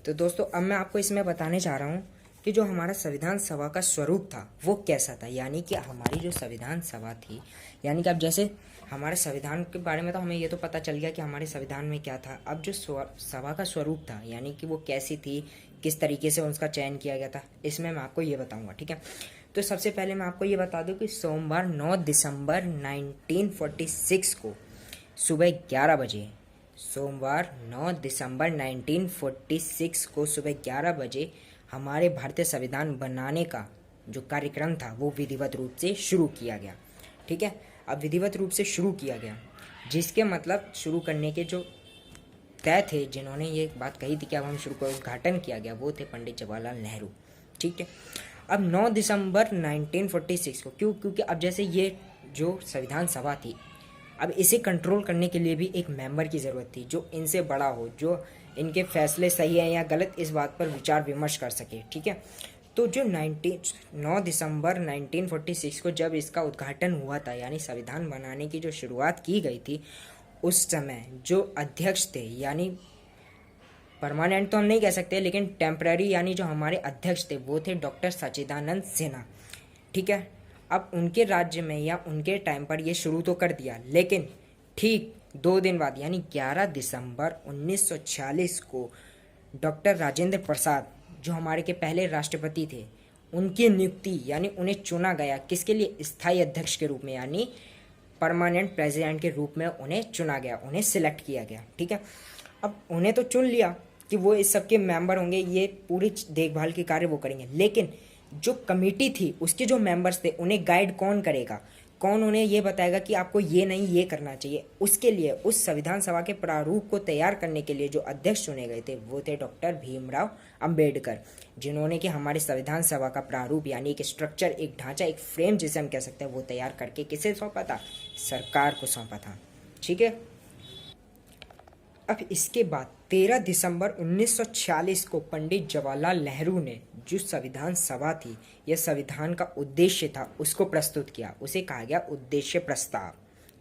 तो दोस्तों अब मैं आपको इसमें बताने जा रहा हूँ कि जो हमारा संविधान सभा का स्वरूप था वो कैसा था। यानी कि हमारी जो संविधान सभा थी, यानी कि अब जैसे हमारे संविधान के बारे में तो हमें ये तो पता चल गया कि हमारे संविधान में क्या था। अब जो सभा का स्वरूप था यानी कि वो कैसी थी, किस तरीके से उसका चयन किया गया था, इसमें मैं आपको ये बताऊंगा। ठीक है, तो सबसे पहले मैं आपको ये बता दूं कि सोमवार 9 दिसंबर 1946 को सुबह 11 बजे, सोमवार 9 दिसंबर 1946 को सुबह 11 बजे हमारे भारतीय संविधान बनाने का जो कार्यक्रम था वो विधिवत रूप से शुरू किया गया। ठीक है, अब विधिवत रूप से शुरू किया गया, जिसके मतलब शुरू करने के जो तय थे, जिन्होंने ये बात कही थी कि अब हम शुरू का उद्घाटन किया गया, वो थे पंडित जवाहरलाल नेहरू। ठीक है, अब 9 दिसंबर 1946 को क्योंकि अब जैसे ये जो संविधान सभा थी, अब इसे कंट्रोल करने के लिए भी एक मेंबर की ज़रूरत थी जो इनसे बड़ा हो, जो इनके फैसले सही है या गलत इस बात पर विचार विमर्श कर सके। ठीक है, तो जो 9 दिसंबर 1946 को जब इसका उद्घाटन हुआ था, यानी संविधान बनाने की जो शुरुआत की गई थी, उस समय जो अध्यक्ष थे, यानी परमानेंट तो हम नहीं कह सकते लेकिन टेम्पररी यानी जो हमारे अध्यक्ष थे वो थे डॉक्टर सच्चिदानंद सिन्हा। ठीक है, अब उनके राज्य में या उनके टाइम पर ये शुरू तो कर दिया, लेकिन ठीक 2 दिन बाद यानी 11 दिसंबर 1946 को डॉक्टर राजेंद्र प्रसाद, जो हमारे के पहले राष्ट्रपति थे, उनकी नियुक्ति यानी उन्हें चुना गया किसके लिए, स्थायी अध्यक्ष के रूप में, यानी परमानेंट प्रेसिडेंट के रूप में उन्हें चुना गया, उन्हें सिलेक्ट किया गया। ठीक है, अब उन्हें तो चुन लिया कि वो इस सब के मेंबर होंगे, ये पूरी देखभाल के कार्य वो करेंगे, लेकिन जो कमेटी थी उसके जो मेंबर्स थे उन्हें गाइड कौन करेगा, कौन उन्हें ये बताएगा कि आपको ये नहीं ये करना चाहिए। उसके लिए उस संविधान सभा के प्रारूप को तैयार करने के लिए जो अध्यक्ष चुने गए थे वो थे डॉक्टर भीमराव अंबेडकर, जिन्होंने कि हमारे संविधान सभा का प्रारूप यानी एक स्ट्रक्चर, एक ढांचा, एक फ्रेम जिसे हम कह सकते हैं, वो तैयार करके किसे सौंपा था, सरकार को सौंपा था। ठीक है, अब इसके बाद 13 दिसंबर 1946 को पंडित जवाहरलाल नेहरू ने जो संविधान सभा थी, यह संविधान का उद्देश्य था, उसको प्रस्तुत किया। उसे कहा गया उद्देश्य प्रस्ताव।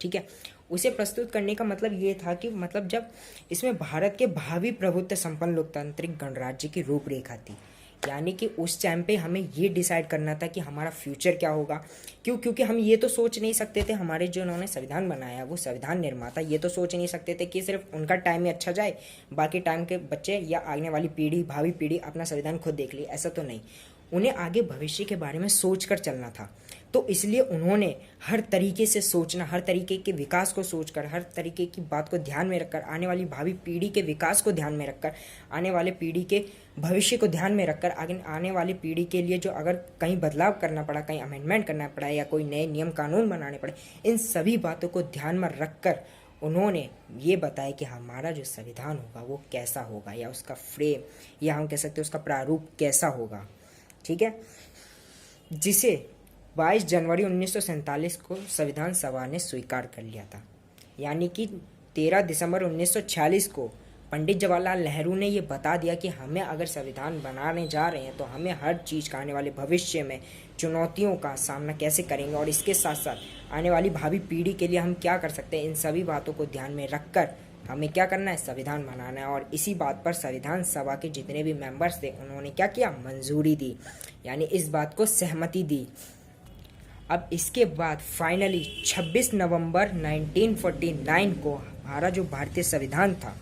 ठीक है, उसे प्रस्तुत करने का मतलब ये था कि मतलब जब इसमें भारत के भावी प्रभुत्व संपन्न लोकतांत्रिक गणराज्य की रूपरेखा थी, यानी कि उस टाइम पे हमें ये डिसाइड करना था कि हमारा फ्यूचर क्या होगा। क्योंकि हम ये तो सोच नहीं सकते थे, हमारे जो उन्होंने संविधान बनाया वो संविधान निर्माता ये तो सोच नहीं सकते थे कि सिर्फ उनका टाइम ही अच्छा जाए, बाकी टाइम के बच्चे या आने वाली पीढ़ी, भावी पीढ़ी अपना संविधान खुद देख ली, ऐसा तो नहीं। उन्हें आगे भविष्य के बारे में सोच कर चलना था, तो इसलिए उन्होंने हर तरीके से सोचना, हर तरीके के विकास को सोचकर, हर तरीके की बात को ध्यान में रखकर, आने वाली भावी पीढ़ी के विकास को ध्यान में रखकर, आने वाले पीढ़ी के भविष्य को ध्यान में रखकर, आने वाली पीढ़ी के लिए जो अगर कहीं बदलाव करना पड़ा, कहीं अमेंडमेंट करना पड़ा या कोई नए नियम कानून बनाने पड़े, इन सभी बातों को ध्यान में रखकर उन्होंने ये बताया कि हमारा जो संविधान होगा वो कैसा होगा, या उसका फ्रेम, या हम कह सकते हैं उसका प्रारूप कैसा होगा। ठीक है, जिसे 22 जनवरी 1947 को संविधान सभा ने स्वीकार कर लिया था। यानी कि 13 दिसंबर 1946 को पंडित जवाहरलाल नेहरू ने ये बता दिया कि हमें अगर संविधान बनाने जा रहे हैं तो हमें हर चीज़ का, आने वाले भविष्य में चुनौतियों का सामना कैसे करेंगे और इसके साथ साथ आने वाली भावी पीढ़ी के लिए हम क्या कर सकते हैं, इन सभी बातों को ध्यान में रखकर हमें क्या करना है, संविधान बनाना है। और इसी बात पर संविधान सभा के जितने भी मेंबर्स थे उन्होंने क्या किया, मंजूरी दी, यानी इस बात को सहमति दी। अब इसके बाद फाइनली 26 नवंबर 1949 को हमारा जो भारतीय संविधान था,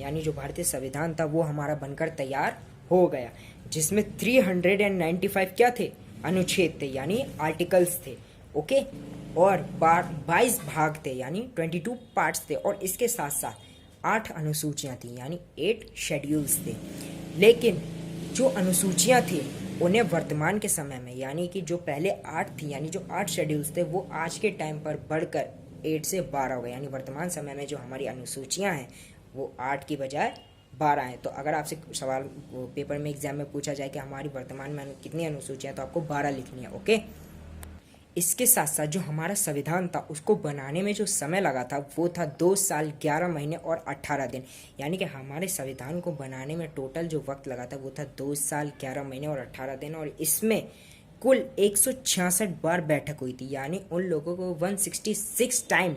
यानी जो भारतीय संविधान था वो हमारा बनकर तैयार हो गया, जिसमें 395 क्या थे, अनुच्छेद थे, यानी आर्टिकल्स थे। ओके, और 22 भाग थे, यानी 22 पार्ट्स थे, और इसके साथ साथ 8 अनुसूचियां थी, यानी 8 शेड्यूल्स थे। लेकिन जो अनुसूचियां थी उन्हें वर्तमान के समय में, यानी कि जो पहले 8 थी, यानी जो 8 शेड्यूल्स थे, वो आज के टाइम पर बढ़कर 8 से 12 हो गए। यानी वर्तमान समय में जो हमारी अनुसूचियां हैं वो 8 की बजाय 12 हैं। तो अगर आपसे सवाल पेपर में एग्जाम में पूछा जाए कि हमारी वर्तमान में कितनी अनुसूचियां, तो आपको 12 लिखनी है। ओके, इसके साथ साथ जो हमारा संविधान था उसको बनाने में जो समय लगा था वो था 2 साल 11 महीने और 18 दिन। यानी कि हमारे संविधान को बनाने में टोटल जो वक्त लगा था वो था 2 साल 11 महीने और 18 दिन, और इसमें कुल 166 बार बैठक हुई थी। यानी उन लोगों को 166 टाइम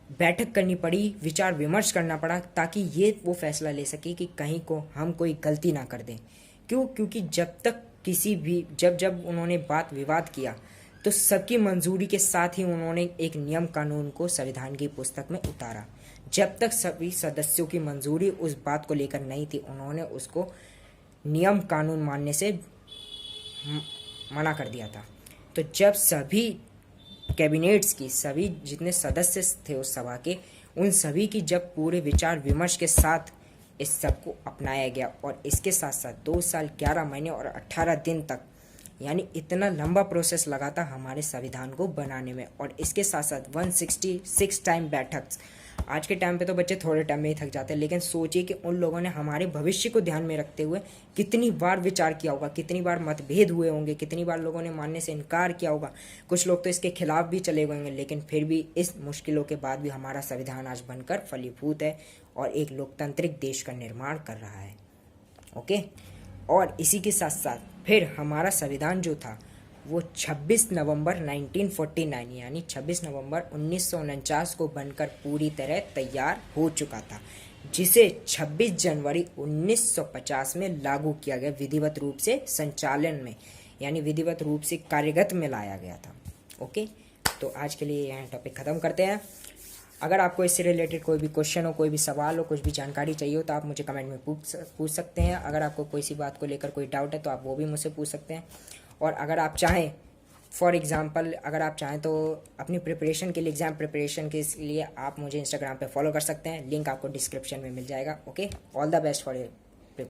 बैठक करनी पड़ी, विचार विमर्श करना पड़ा, ताकि ये वो फैसला ले सके कि कहीं को हम कोई गलती ना कर दें। क्यों? क्योंकि जब तक किसी भी जब उन्होंने बात विवाद किया तो सबकी मंजूरी के साथ ही उन्होंने एक नियम कानून को संविधान की पुस्तक में उतारा। जब तक सभी सदस्यों की मंजूरी उस बात को लेकर नहीं थी, उन्होंने उसको नियम कानून मानने से मना कर दिया था। तो जब सभी कैबिनेट्स की सभी जितने सदस्य थे उस सभा के, उन सभी की जब पूरे विचार विमर्श के साथ इस सब को अपनाया गया और इसके साथ साथ 2 साल 11 महीने और 18 दिन तक, यानी इतना लंबा प्रोसेस लगा था हमारे संविधान को बनाने में। और इसके साथ साथ 166 टाइम बैठक। आज के टाइम पे तो बच्चे थोड़े टाइम में ही थक जाते हैं, लेकिन सोचिए कि उन लोगों ने हमारे भविष्य को ध्यान में रखते हुए कितनी बार विचार किया होगा, कितनी बार मतभेद हुए होंगे, कितनी बार लोगों ने मानने से इनकार किया होगा, कुछ लोग तो इसके खिलाफ भी चले गए होंगे, लेकिन फिर भी इस मुश्किलों के बाद भी हमारा संविधान आज बनकर फलीभूत है और एक लोकतांत्रिक देश का निर्माण कर रहा है। ओके, और इसी के साथ साथ फिर हमारा संविधान जो था वो 26 नवंबर 1949 यानी 26 नवंबर 1949 को बनकर पूरी तरह तैयार हो चुका था, जिसे 26 जनवरी 1950 में लागू किया गया, विधिवत रूप से संचालन में, यानी विधिवत रूप से कार्यगत में लाया गया था। ओके, तो आज के लिए यहाँ टॉपिक ख़त्म करते हैं। अगर आपको इससे रिलेटेड कोई भी क्वेश्चन हो, कोई भी सवाल हो, कुछ भी जानकारी चाहिए हो तो आप मुझे कमेंट में पूछ सकते हैं। अगर आपको कोई सी बात को लेकर कोई डाउट है तो आप वो भी मुझसे पूछ सकते हैं। और अगर आप चाहें, फॉर एग्जांपल अगर आप चाहें तो अपनी प्रिपरेशन के लिए, एग्ज़ाम प्रिपरेशन के लिए आप मुझे इंस्टाग्राम पे फॉलो कर सकते हैं, लिंक आपको डिस्क्रिप्शन में मिल जाएगा। Okay, all the best for